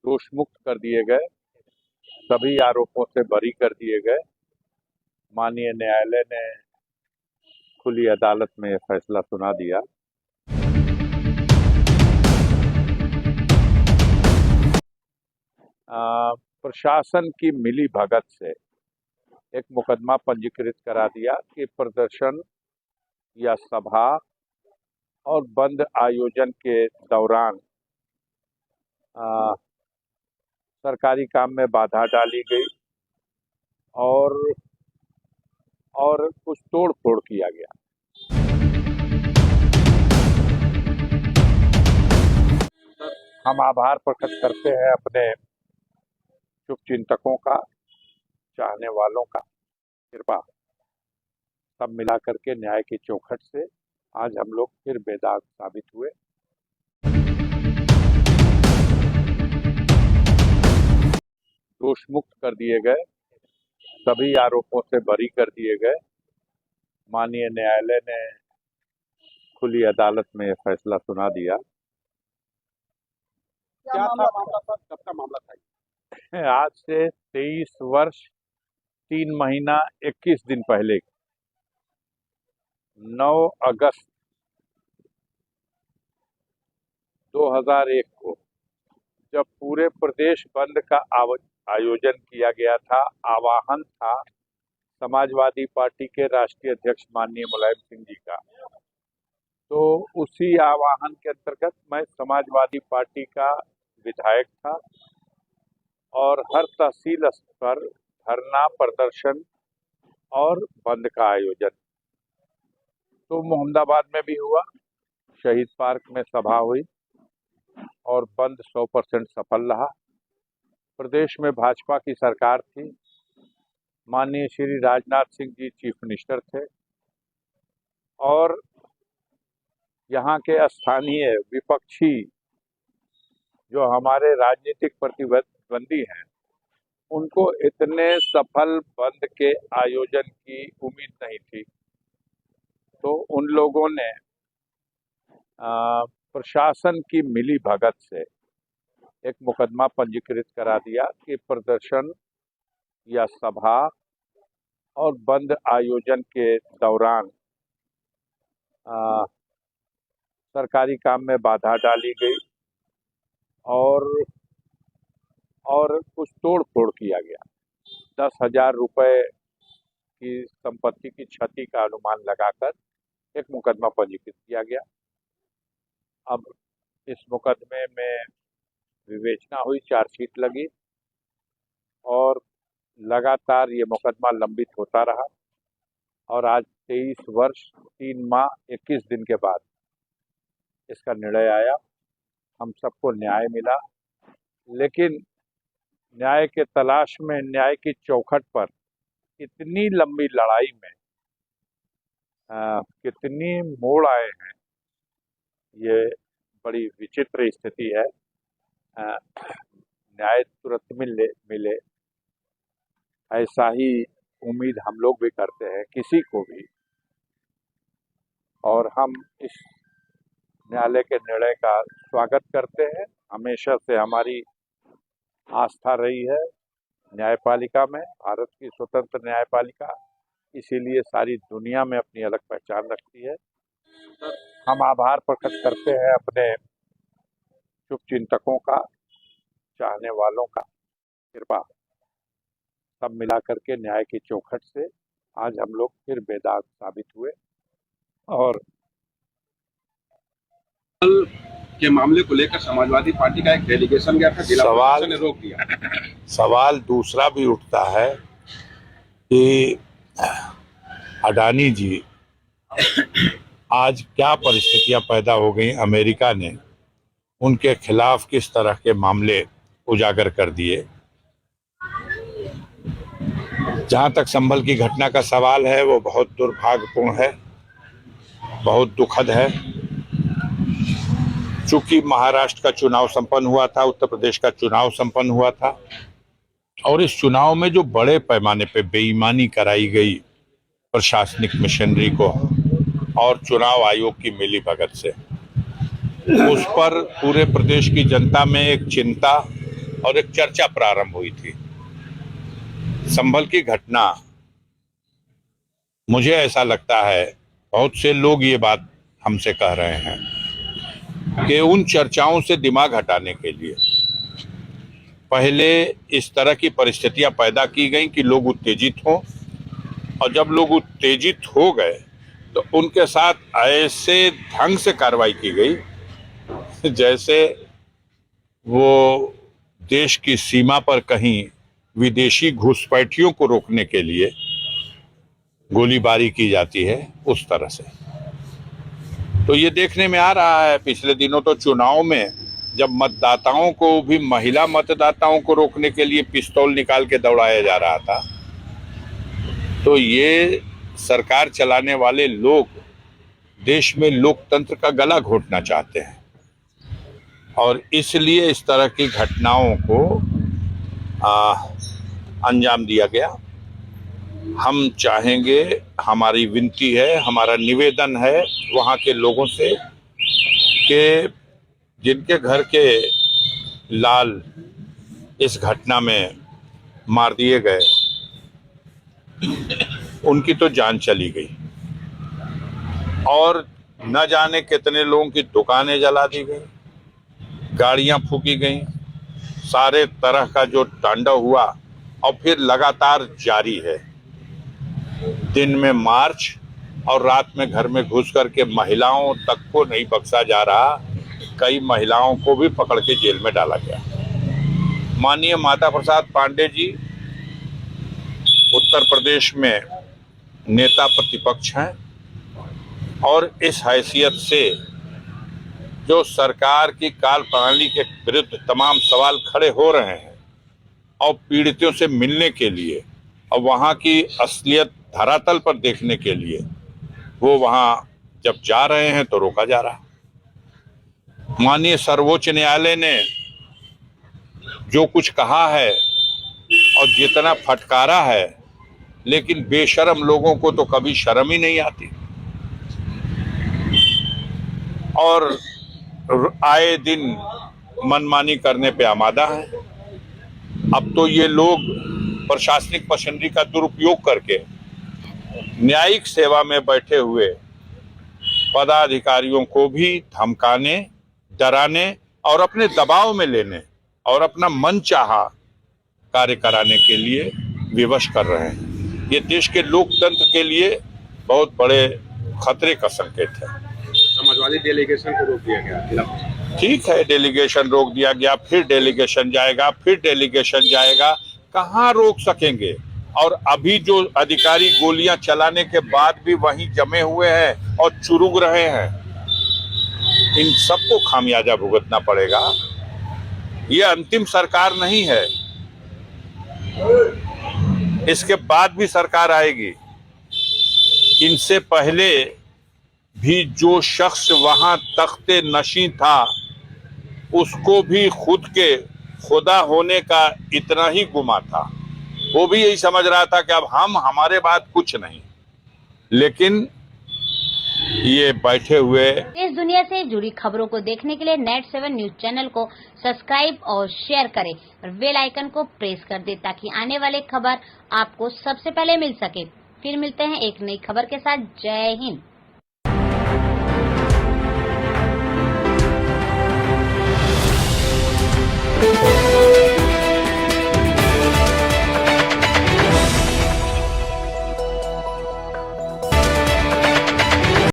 दोषमुक्त कर दिए गए, सभी आरोपों से बरी कर दिए गए। माननीय न्यायालय ने खुली अदालत में यह फैसला सुना दिया। प्रशासन की मिली भगत से एक मुकदमा पंजीकृत करा दिया कि प्रदर्शन या सभा और बंद आयोजन के दौरान सरकारी काम में बाधा डाली गई और कुछ तोड़ फोड़ किया गया। हम आभार प्रकट करते हैं अपने शुभचिंतकों का, चाहने वालों का। कृपा सब मिला करके न्याय की चौखट से आज हम लोग फिर बेदाग साबित हुए। दोषमुक्त कर दिए गए, सभी आरोपों से बरी कर दिए गए। माननीय न्यायालय ने खुली अदालत में यह फैसला सुना दिया। क्या था मामला सर? कब का मामला था? आज से 23 वर्ष 3 महीना 21 दिन पहले 9 अगस्त 2001 को जब पूरे प्रदेश बंद का आयोजन किया गया था, आह्वान था समाजवादी पार्टी के राष्ट्रीय अध्यक्ष माननीय मुलायम सिंह जी का, तो उसी आह्वान के अंतर्गत मैं समाजवादी पार्टी का विधायक था और हर तहसील स्तर पर धरना, प्रदर्शन और बंद का आयोजन तो मोहम्मदाबाद में भी हुआ, शहीद पार्क में सभा हुई और बंद 100% सफल रहा। प्रदेश में भाजपा की सरकार थी, माननीय श्री राजनाथ सिंह जी चीफ मिनिस्टर थे और यहाँ के स्थानीय विपक्षी जो हमारे राजनीतिक प्रतिद्वंदी हैं, उनको इतने सफल बंद के आयोजन की उम्मीद नहीं थी। तो उन लोगों ने प्रशासन की मिली भगत से एक मुकदमा पंजीकृत करा दिया कि प्रदर्शन या सभा और बंद आयोजन के दौरान सरकारी काम में बाधा डाली गई और कुछ तोड़ फोड़ किया गया। 10,000 रुपये की संपत्ति की क्षति का अनुमान लगाकर एक मुकदमा पंजीकृत किया गया। अब इस मुकदमे में विवेचना हुई, चार्जशीट लगी और लगातार ये मुकदमा लंबित होता रहा और आज 23 वर्ष 3 माह 21 दिन के बाद इसका निर्णय आया। हम सबको न्याय मिला, लेकिन न्याय के तलाश में, न्याय की चौखट पर इतनी लंबी लड़ाई में कितनी मोड़ आए हैं, ये बड़ी विचित्र स्थिति है। न्याय तुरंत मिले ऐसा ही उम्मीद हम लोग भी करते हैं किसी को भी, और हम इस न्यायालय के निर्णय का स्वागत करते हैं। हमेशा से हमारी आस्था रही है न्यायपालिका में, भारत की स्वतंत्र न्यायपालिका, इसीलिए सारी दुनिया में अपनी अलग पहचान रखती है। हम आभार प्रकट करते हैं अपने शुभचिंतकों का, चाहने वालों का। कृपा सब मिला करके न्याय की चौखट से आज हम लोग फिर बेदाग साबित हुए। और के मामले को लेकर समाजवादी पार्टी का एक डेलीगेशन गया था, जिला प्रशासन ने रोक दिया। सवाल दूसरा भी उठता है कि अडानी जी आज क्या परिस्थितियां पैदा हो गई, अमेरिका ने उनके खिलाफ किस तरह के मामले उजागर कर दिए। जहां तक संभल की घटना का सवाल है, वो बहुत दुर्भाग्यपूर्ण है, बहुत दुखद है। चूंकि महाराष्ट्र का चुनाव संपन्न हुआ था, उत्तर प्रदेश का चुनाव संपन्न हुआ था और इस चुनाव में जो बड़े पैमाने पे बेईमानी कराई गई प्रशासनिक मशीनरी को और चुनाव आयोग की मिलीभगत से, उस पर पूरे प्रदेश की जनता में एक चिंता और एक चर्चा प्रारंभ हुई थी। संभल की घटना, मुझे ऐसा लगता है, बहुत से लोग ये बात हमसे कह रहे हैं कि उन चर्चाओं से दिमाग हटाने के लिए पहले इस तरह की परिस्थितियां पैदा की गई कि लोग उत्तेजित हों, और जब लोग उत्तेजित हो गए तो उनके साथ ऐसे ढंग से कार्रवाई की गई जैसे वो देश की सीमा पर कहीं विदेशी घुसपैठियों को रोकने के लिए गोलीबारी की जाती है, उस तरह से। तो ये देखने में आ रहा है, पिछले दिनों तो चुनाव में जब मतदाताओं को भी, महिला मतदाताओं को रोकने के लिए पिस्तौल निकाल के दौड़ाया जा रहा था। तो ये सरकार चलाने वाले लोग देश में लोकतंत्र का गला घोंटना चाहते हैं, और इसलिए इस तरह की घटनाओं को अंजाम दिया गया। हम चाहेंगे, हमारी विनती है, हमारा निवेदन है वहाँ के लोगों से कि जिनके घर के लाल इस घटना में मार दिए गए, उनकी तो जान चली गई, और न जाने कितने लोगों की दुकानें जला दी गई, गाड़ियां फूकी गई, सारे तरह का जो तांडव हुआ, और फिर लगातार जारी है। दिन में मार्च और रात में घर में घुस करके महिलाओं तक को नहीं बख्शा जा रहा, कई महिलाओं को भी पकड़ के जेल में डाला गया। माननीय माता प्रसाद पांडे जी उत्तर प्रदेश में नेता प्रतिपक्ष हैं, और इस हैसियत से जो सरकार की कार्यप्रणाली के विरुद्ध तमाम सवाल खड़े हो रहे हैं, और पीड़ितों से मिलने के लिए और वहाँ की असलियत धरातल पर देखने के लिए वो वहाँ जब जा रहे हैं तो रोका जा रहा। माननीय सर्वोच्च न्यायालय ने जो कुछ कहा है और जितना फटकारा है, लेकिन बेशर्म लोगों को तो कभी शर्म ही नहीं आती, और आए दिन मनमानी करने पे आमादा है। अब तो ये लोग प्रशासनिक मशीनरी का दुरुपयोग करके न्यायिक सेवा में बैठे हुए पदाधिकारियों को भी धमकाने, डराने और अपने दबाव में लेने और अपना मनचाहा कार्य कराने के लिए विवश कर रहे हैं। ये देश के लोकतंत्र के लिए बहुत बड़े खतरे का संकेत है। समाजवादी डेलीगेशन को रोक दिया गया। ठीक है, डेलीगेशन रोक दिया गया, फिर डेलीगेशन जाएगा, फिर डेलीगेशन जाएगा, कहाँ रोक सकेंगे? और अभी जो अधिकारी गोलियां चलाने के बाद भी वहीं जमे हुए हैं और चुरुक रहे हैं, इन सबको खामियाजा भुगतना पड़ेगा। ये अंतिम सरकार नहीं है, इसके बाद भी सरकार आएगी। इनसे पहले भी जो शख्स वहां तख्ते नशीं था, उसको भी खुद के खुदा होने का इतना ही गुमा था। वो भी यही समझ रहा था कि अब हमारे बाद कुछ नहीं, लेकिन ये बैठे हुए। इस दुनिया से जुड़ी खबरों को देखने के लिए नेट 7 न्यूज चैनल को सब्सक्राइब और शेयर करें और बेल आइकन को प्रेस कर दें, ताकि आने वाले खबर आपको सबसे पहले मिल सके। फिर मिलते हैं एक नई खबर के साथ। जय हिंद।